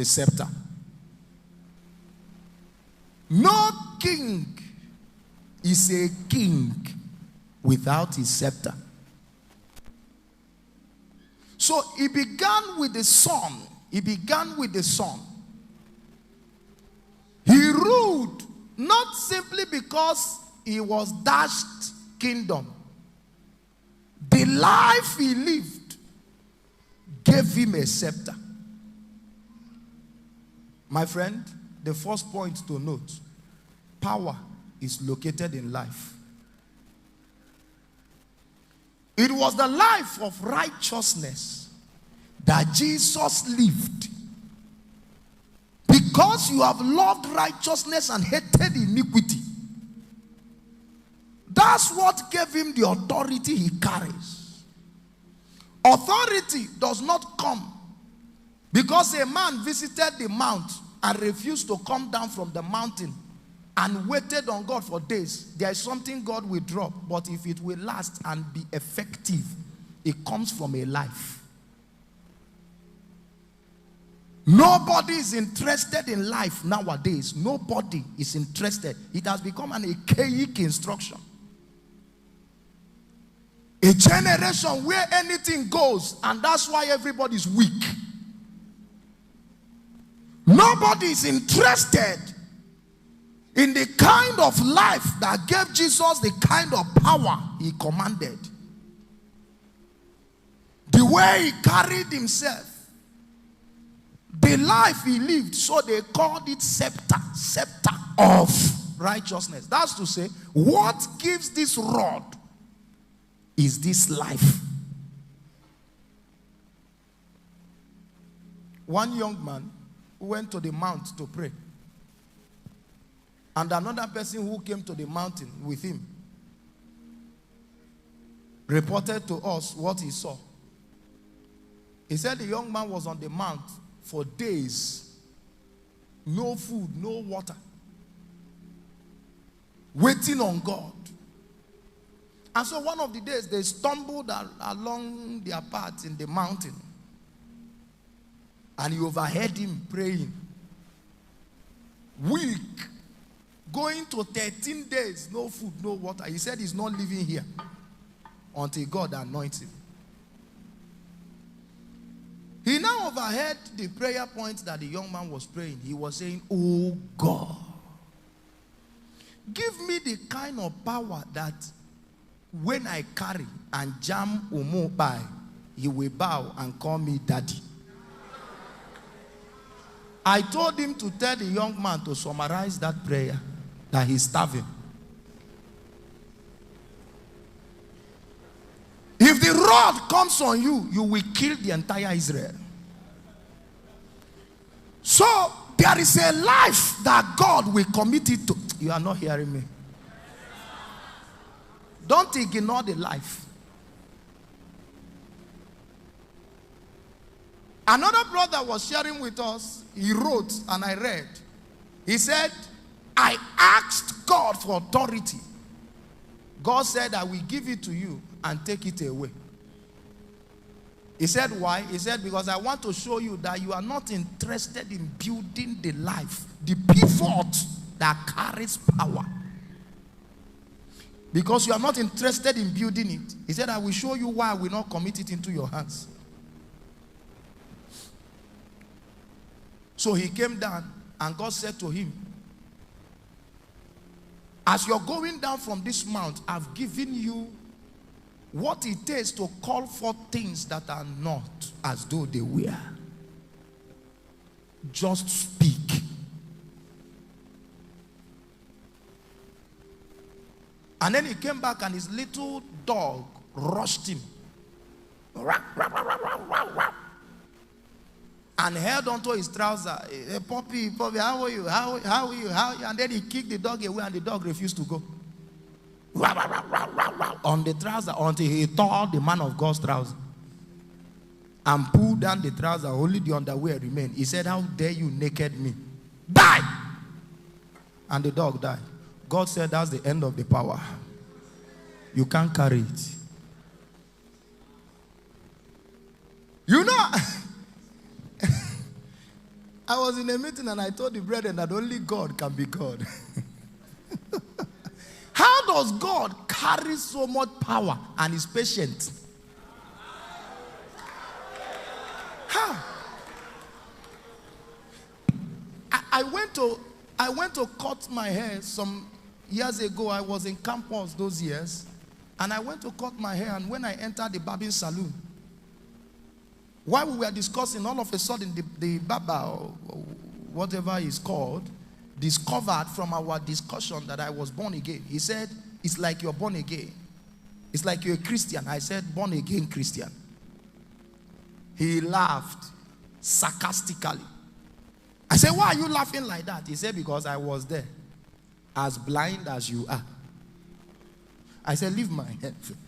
the scepter. No king is a king without his scepter. So he began with the son. He began with the son. He ruled not simply because he was dashed kingdom. The life he lived gave him a scepter. My friend, the first point to note, power is located in life. It was the life of righteousness that Jesus lived. Because you have loved righteousness and hated iniquity, that's what gave him the authority he carries. Authority does not come because a man visited the mount and refused to come down from the mountain and waited on God for days. There is something God will drop, but if it will last and be effective, it comes from a life. Nobody is interested in life nowadays. Nobody is interested. It has become an archaic instruction. A generation where anything goes, and that's why everybody is weak. Nobody is interested in the kind of life that gave Jesus the kind of power he commanded. The way he carried himself. The life he lived, so they called it scepter of righteousness. That's to say, what gives this rod is this life. One young man who went to the mount to pray, and another person who came to the mountain with him reported to us what he saw. He said the young man was on the mount for days, no food, no water, waiting on God. And so one of the days they stumbled along their path in the mountain, and he overheard him praying. Weak, going to 13 days, no food, no water. He said he's not living here until God anoints him. He now overheard the prayer point that the young man was praying. He was saying, "Oh God, give me the kind of power that when I carry and jam Umo by, he will bow and call me daddy." I told him to tell the young man to summarize that prayer, that he's starving. If the rod comes on you, you will kill the entire Israel. So there is a life that God will commit it to. You are not hearing me. Don't ignore the life. Another brother was sharing with us. He wrote, and I read. He said, I asked God for authority. God said, I will give it to you and take it away. He said, why? He said, because I want to show you that you are not interested in building the life, the pivot that carries power. Because you are not interested in building it. He said, I will show you why I will not commit it into your hands. So he came down, and God said to him, as you're going down from this mount, I've given you what it takes to call for things that are not as though they were. Just speak. And then he came back, and his little dog rushed him and held onto his trouser. Hey, puppy, how are you? How are you? And then he kicked the dog away, and the dog refused to go. On the trouser until he tore the man of God's trouser and pulled down the trouser. Only the underwear remained. He said, how dare you naked me? Die! And the dog died. God said, that's the end of the power. You can't carry it. You know, I was in a meeting and I told the brethren that only God can be God. How does God carry so much power and is patient? How? I went to cut my hair some years ago. I was in campus those years, and I went to cut my hair, and when I entered the barbing salon, while we were discussing, all of a sudden the barber, or whatever he's called, discovered from our discussion that I was born again. He said, it's like you're born again. It's like you're a Christian. I said, born again Christian. He laughed sarcastically. I said, why are you laughing like that? He said, because I was there, as blind as you are. I said, leave my head first.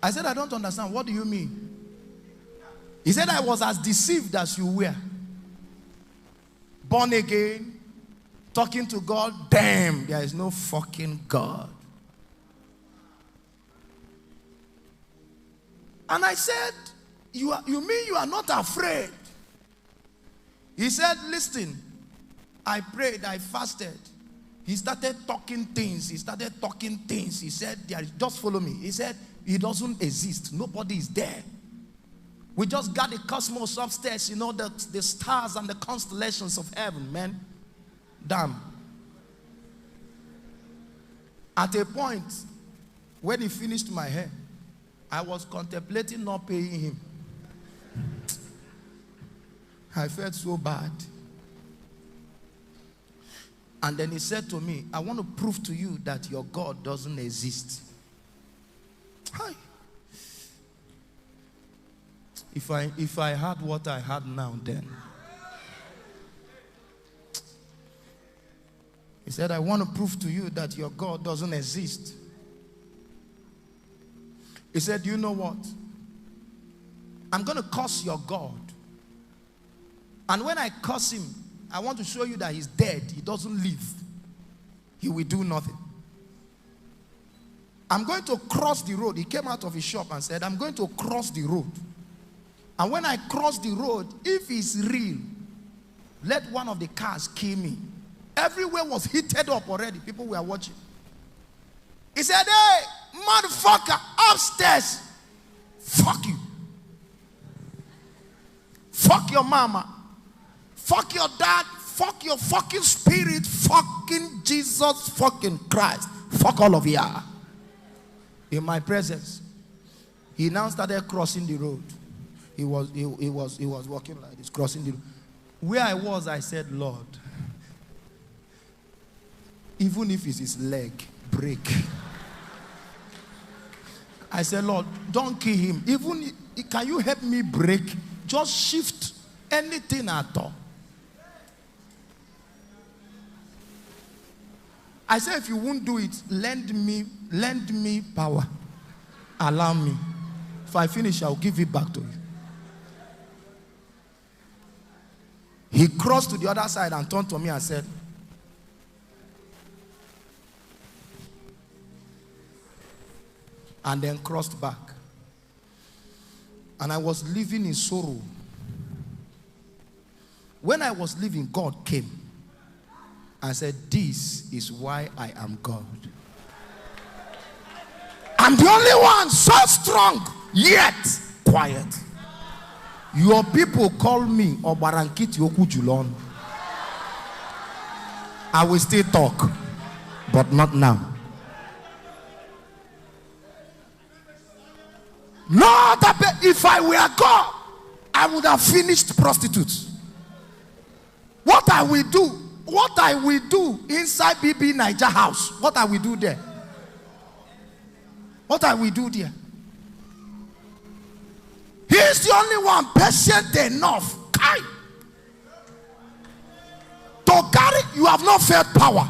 I said, I don't understand. What do you mean? He said, I was as deceived as you were. Born again, talking to God. Damn, there is no fucking God. And I said, you mean you are not afraid? He said, listen, I prayed, I fasted. He started talking things. He said, just follow me. He said, he doesn't exist. Nobody is there. We just got the cosmos upstairs, the stars and the constellations of heaven, man. Damn. At a point, when he finished my hair, I was contemplating not paying him. I felt so bad. And then he said to me, I want to prove to you that your God doesn't exist. Hi. If I had what I had now, then. He said, I want to prove to you that your God doesn't exist. He said, you know what? I'm going to curse your God. And when I curse him, I want to show you that he's dead. He doesn't live. He will do nothing. I'm going to cross the road. He came out of his shop and said, I'm going to cross the road. And when I cross the road, if it's real, let one of the cars kill me. Everywhere was heated up already. People were watching. He said, hey, motherfucker, upstairs. Fuck you. Fuck your mama. Fuck your dad. Fuck your fucking spirit. Fucking Jesus fucking Christ. Fuck all of you. In my presence. He now started crossing the road. He was walking like this, crossing the road. Where I was, I said, Lord, even if it's his leg, break. I said, Lord, don't kill him. Even, can you help me break? Just shift anything at all. I said, if you won't do it, lend me power. Allow me. If I finish, I'll give it back to you. He crossed to the other side and turned to me and said, and then crossed back. And I was living in sorrow. When I was leaving, God came and said, this is why I am God. I'm the only one so strong, yet quiet. Your people call me Obarankiti Okujulon. I will still talk, but not now. No, if I were God, I would have finished prostitutes. What I will do inside BB Niger house, what I will do there. What I will do there. He is the only one patient enough. To carry, you have not felt power.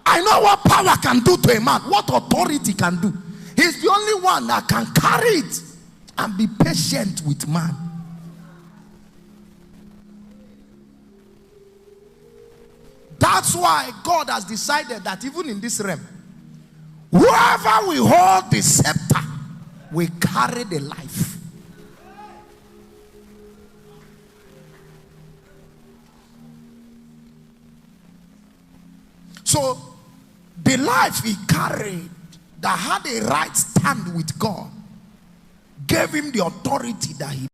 I know what power can do to a man, what authority can do. He's the only one that can carry it and be patient with man. That's why God has decided that even in this realm, whoever will hold the scepter will carry the life. So the life he carried that had a right stand with God gave him the authority that he